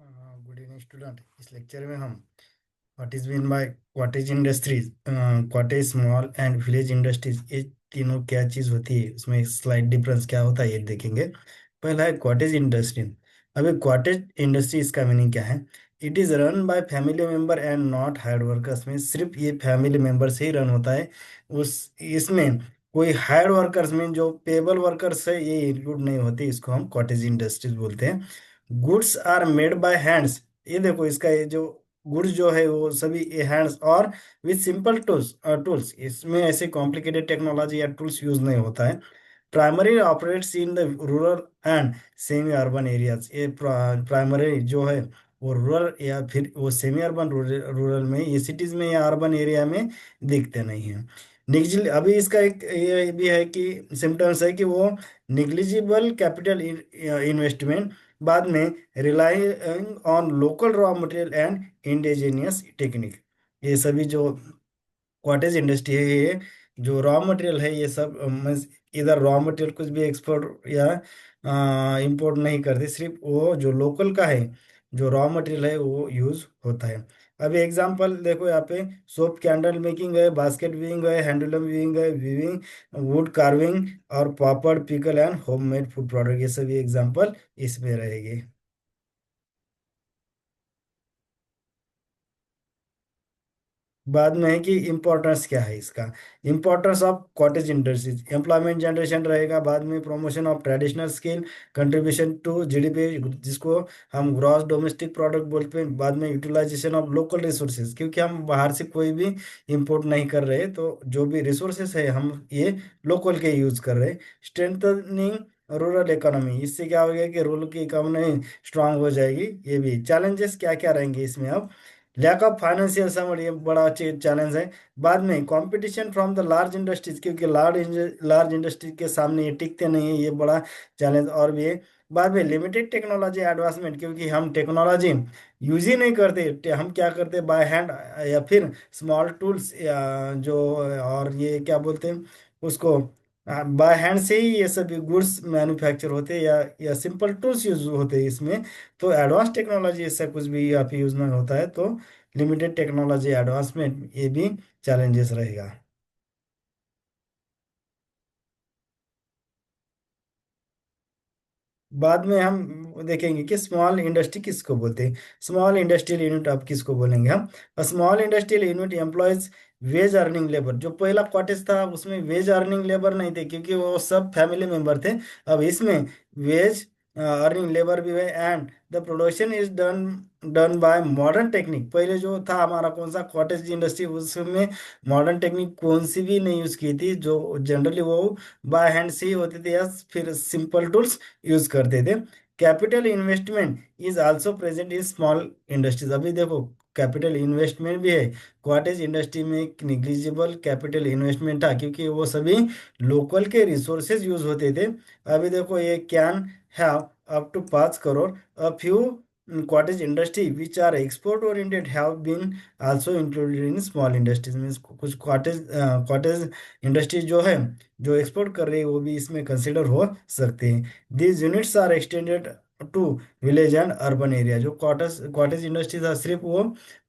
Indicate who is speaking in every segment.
Speaker 1: Good evening student. इस lecture में हम what is mean by cottage industries, cottage small and village industries, ये तीनों क्या चीज होती है, उसमें स्लाइट डिफरेंस क्या होता है ये देखेंगे। पहला है कॉटेज इंडस्ट्री। अभी कॉटेज इंडस्ट्री इसका मीनिंग क्या है? It is run by family member and not hired workers. में सिर्फ ये फैमिली मेंबर से ही रन होता है। उस इसमें कोई हायर्ड वर्कर्स में जो पेबल वर्कर्स है ये इंक्लूड नहीं होते। इसको हम कॉटेज इंडस्ट्रीज बोलते हैं। Goods are made by hands. ये देखो, इसका ये जो गुड्स जो है वो सभी ये हैंड्स और विथ सिंपल टूल्स टूल्स, इसमें ऐसे कॉम्प्लिकेटेड टेक्नोलॉजी या टूल्स यूज नहीं होता है। Primary operates in the rural and semi urban areas. ये प्राइमरी जो है वो रूरल या फिर वो सेमी अर्बन रूरल में, ये सिटीज में या अर्बन एरिया में दिखते नहीं हैं। निग्जिल अभी इसका एक ये भी है कि सिम्टम्स है कि वो निग्लिजिबल कैपिटल इन्वेस्टमेंट, बाद में relying on local raw material and indigenous technique. ये सभी जो कॉटेज इंडस्ट्री है, ये जो रॉ मटेरियल है ये सब इधर रॉ मटेरियल कुछ भी एक्सपोर्ट या इंपोर्ट नहीं करते। सिर्फ वो जो लोकल का है, जो रॉ मटेरियल है वो यूज होता है। अभी एग्जांपल देखो यहाँ पे, सोप कैंडल मेकिंग है, बास्केट वीविंग है, हैंडलूम वीविंग है, वीविंग, वुड कार्विंग और papad, pickle and homemade food product, ये सभी एग्जांपल इसमें रहेंगे। बाद में है कि इम्पोर्टेंस क्या है इसका। Importance of cottage industries, employment generation रहेगा, बाद में promotion of traditional skill, contribution to GDP जिसको हम ग्रॉस डोमेस्टिक प्रोडक्ट बोलते हैं, बाद में यूटिलाइजेशन ऑफ लोकल रिसोर्सेज, क्योंकि हम बाहर से कोई भी इंपोर्ट नहीं कर रहे, तो जो भी रिसोर्सेज है हम ये लोकल के यूज कर रहे हैं। स्ट्रेंथनिंग रूरल इकोनॉमी, इससे क्या हो गया कि रूरल की इकोनॉमी स्ट्रांग हो जाएगी। ये भी चैलेंजेस क्या क्या रहेंगे इसमें अब। लैक ऑफ फाइनेंशियल सपोर्ट, ये बड़ा चैलेंज है। बाद में competition from the large industries, क्योंकि लार्ज इंडस्ट्रीज के सामने ये टिकते नहीं है, ये बड़ा चैलेंज और भी है। बाद में लिमिटेड टेक्नोलॉजी एडवांसमेंट, क्योंकि हम टेक्नोलॉजी यूज ही नहीं करते, हम क्या करते बाय हैंड या फिर स्मॉल टूल्स या जो, और ये क्या बोलते हैं उसको, बाय हैंड से ही ये सभी गुड्स मैन्युफैक्चर होते हैं या सिंपल टूल्स यूज होते हैं इसमें। तो एडवांस टेक्नोलॉजी ऐसा कुछ भी यहाँ पे यूज नहीं होता है, तो लिमिटेड टेक्नोलॉजी एडवांसमेंट ये भी चैलेंजेस रहेगा। बाद में हम देखेंगे कि स्मॉल इंडस्ट्री किसको बोलते हैं। स्मॉल इंडस्ट्रियल यूनिट अब किसको बोलेंगे हम? Small industrial unit employees wage earning labour. जो पहला कॉटेज था उसमें वेज अर्निंग लेबर नहीं थे, क्योंकि वो सब फैमिली मेंबर थे। अब इसमें वेज अर्निंग लेबर भी है, and the production is done done by modern technique. पहले जो था हमारा कौन सा कॉटेज इंडस्ट्री, उसमें मॉडर्न टेक्निक कौन सी भी नहीं यूज की थी, जो जनरली वो बाय हैंड से ही होती थी या फिर सिंपल टूल्स यूज करते थे। Capital investment is also present in small industries. अभी देखो, कैपिटल इन्वेस्टमेंट भी है। कॉटेज इंडस्ट्री में एक निग्लिजिबल कैपिटल इन्वेस्टमेंट था, क्योंकि वो सभी लोकल के रिसोर्सेज यूज होते थे। अभी देखो, ये can have up to 5 crore. A few cottage industry which are export oriented have been also included in small industries. में कुछ कॉटेज इंडस्ट्रीज जो है, जो एक्सपोर्ट कर रही है, वो भी इसमें कंसिडर हो सकते हैं। These units are extended to village and urban area. जो कॉटेज इंडस्ट्री था सिर्फ वो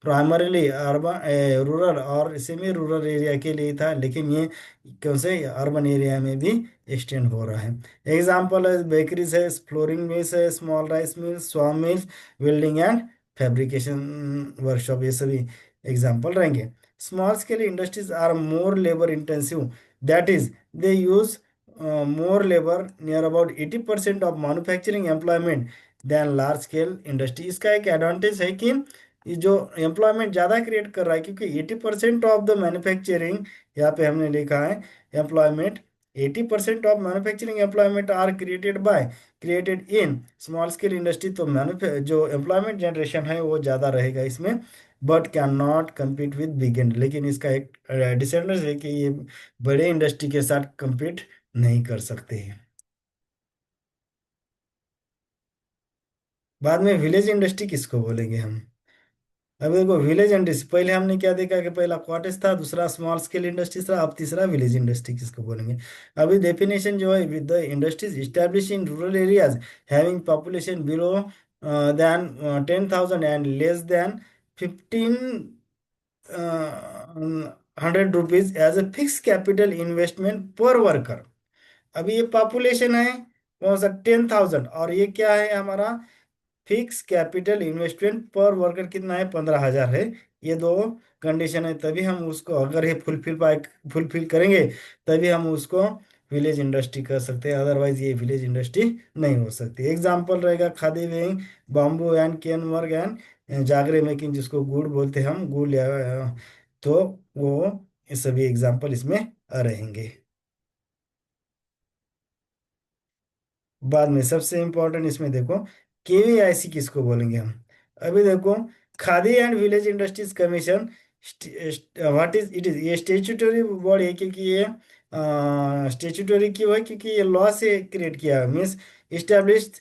Speaker 1: प्राइमरीली अर्बन रूरल और सेमी रूरल एरिया के लिए था, लेकिन ये कौन से अर्बन एरिया में भी एक्सटेंड हो रहा है। एग्जाम्पल है बेकरीज है, फ्लोरिंग मिल्स है, small rice mills, saw mills, welding and fabrication workshop, ये सभी एग्जाम्पल रहेंगे। Small scale industries are more labour intensive, that is they use more labor, near about 80% of manufacturing employment than large scale industry। इसका एक advantage है कि ये जो employment ज़्यादा क्रिएट कर रहा है, क्योंकि 80% ऑफ द मैन्युफैक्चरिंग, यहाँ पे हमने लिखा है employment, 80% of manufacturing employment are created in small scale industry. तो जो एम्प्लॉयमेंट जनरेशन है वो ज़्यादा रहेगा इसमें, but can not compete with big इंड। लेकिन इसका एक डिसएडवांटेज है कि ये बड़े इंडस्ट्री के साथ compete नहीं कर सकते हैं। बाद में विलेज इंडस्ट्री किसको बोलेंगे हम? अब देखो, विलेज इंडस्ट्री पहले हमने क्या देखा कि पहला कॉटेज था, दूसरा स्मॉल स्केल इंडस्ट्री था, अब तीसरा विलेज इंडस्ट्री किसको बोलेंगे? अभी डेफिनेशन जो है, with the industries establish in rural areas having population below than 10,000 and less than 1500 rupees as a fixed capital investment per worker। अभी ये पॉपुलेशन है कौन सा 10,000, और ये क्या है हमारा फिक्स कैपिटल इन्वेस्टमेंट पर वर्कर कितना है 15,000 है। ये दो कंडीशन है, तभी हम उसको, अगर ये फुलफिल करेंगे तभी हम उसको विलेज इंडस्ट्री कर सकते हैं, अदरवाइज ये विलेज इंडस्ट्री नहीं हो सकती। एग्जाम्पल रहेगा khadi weaving, bamboo and cane work and jaggery making, जिसको गुड़ बोलते हैं हम, गुड़ या तो वो ये सभी एग्जाम्पल इसमें रहेंगे। बाद में सबसे इम्पोर्टेंट इसमें देखो, केवीआईसी किसको बोलेंगे हम। अभी देखो, khadi and village industries commission, what is it, is ये स्टेचुटरी बॉडी है, क्योंकि ये स्टेचुटरी क्यों है, क्योंकि ये लॉ से क्रिएट किया है, means establish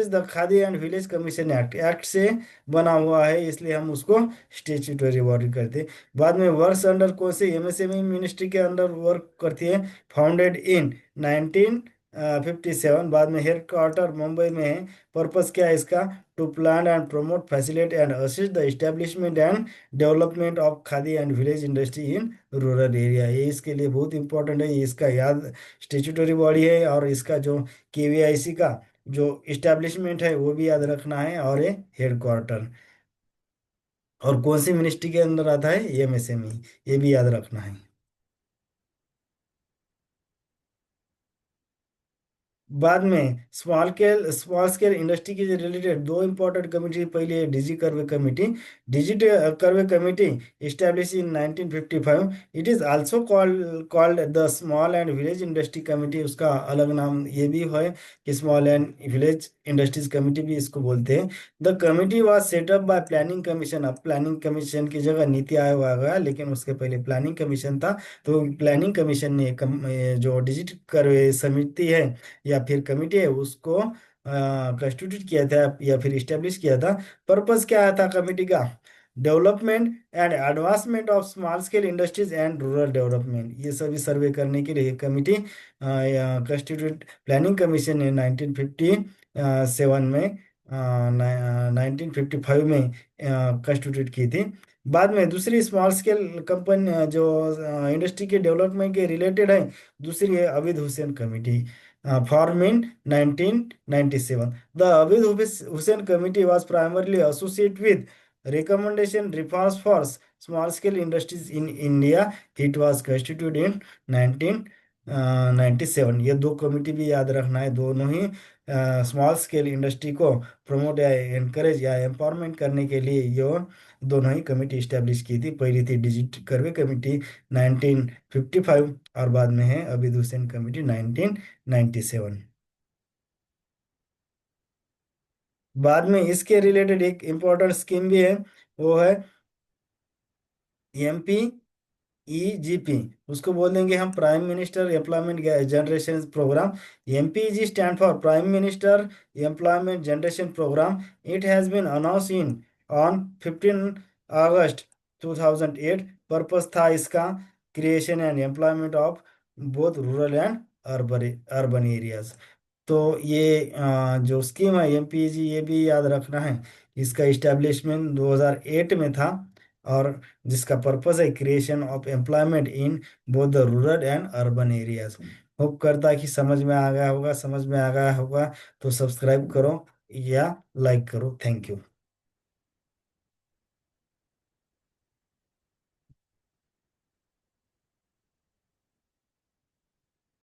Speaker 1: the khadi and village commission act, act से बना हुआ है, इसलिए हम उसको स्टेचुटरी बॉडी करते हैं। बाद में वर्क्स अंडर कौन से एमएसएमई मिनिस्ट्री के अंडर वर्क करती है, फाउंडेड इन 1957। बाद में हेड क्वार्टर मुंबई में है। पर्पस क्या है इसका, to plan and promote facility and assist the establishment and development of khadi and village industry in rural area. ये इसके लिए बहुत इंपॉर्टेंट है, ये इसका याद स्टेचुटरी बॉडी है, और इसका जो केवीआईसी का जो इस्टेब्लिशमेंट है वो भी याद रखना है, और ये हेड क्वार्टर, और कौन सी मिनिस्ट्री के अंदर आता है, एमएसएमई, ये भी याद रखना है। बाद में स्मॉल स्केल इंडस्ट्री के रिलेटेड दो इंपॉर्टेंट कमिटी, पहले है D G Karve committee. D G Karve committee established in 1955, it is also called the small and village industry committee. उसका अलग नाम ये भी है कि small and village industries committee भी इसको बोलते हैं। The committee was set up by planning commission. अब प्लानिंग कमीशन की जगह नीति आयोग आ गया, लेकिन उसके पहले प्लानिंग कमीशन था। तो प्लानिंग कमीशन ने जो डिजिट कर्वे समिति है या फिर कमिटी है उसको कंस्टिट्यूट किया था या फिर इस्टेब्लिश किया था। पर्पस क्या था कमिटी का, development and advancement of small scale industries and rural development, ये सभी सर्वे करने के लिए कमिटी कंस्टिट्यूट प्लानिंग कमीशन ने 1957 में 1955 में कंस्टिट्यूट की थी। बाद में दूसरी स्मॉल स्केल कंपनी जो इंडस्ट्री के डेवलपमेंट के रिलेटेड है, दूसरी है Abid Hussain committee, formed in 1997. The Abid Hussain Committee was primarily associated with recommendation reforms for small scale industries in India. It was constituted in 1997। ये दो कमिटी भी याद रखना है, दोनों ही स्मॉल स्केल इंडस्ट्री को प्रमोट या एनकरेज या एम्पावरमेंट करने के लिए ये दोनों ही कमिटी इस्टेब्लिश की थी। पहली थी डिजिट कर्वे कमिटी 1955, और बाद में है अबिद हुसैन कमिटी 1997। बाद में इसके रिलेटेड एक इम्पोर्टेंट स्कीम भी है, वो है एमपी ईजीपी। उसको बोल देंगे हम prime minister employment generation program. MPG stand for prime minister employment generation program. It has been announce in on 15 August 2008। Purpose था इसका creation and employment of both rural and urban urban areas. तो ये जो scheme है MPG, ये भी याद रखना है, इसका इस्टेब्लिशमेंट 2008 में था, और जिसका पर्पस है creation of employment in both the rural and urban areas. Hope करता है कि समझ में आ गया होगा, समझ में आ गया होगा तो सब्सक्राइब करो या लाइक करो। Thank you.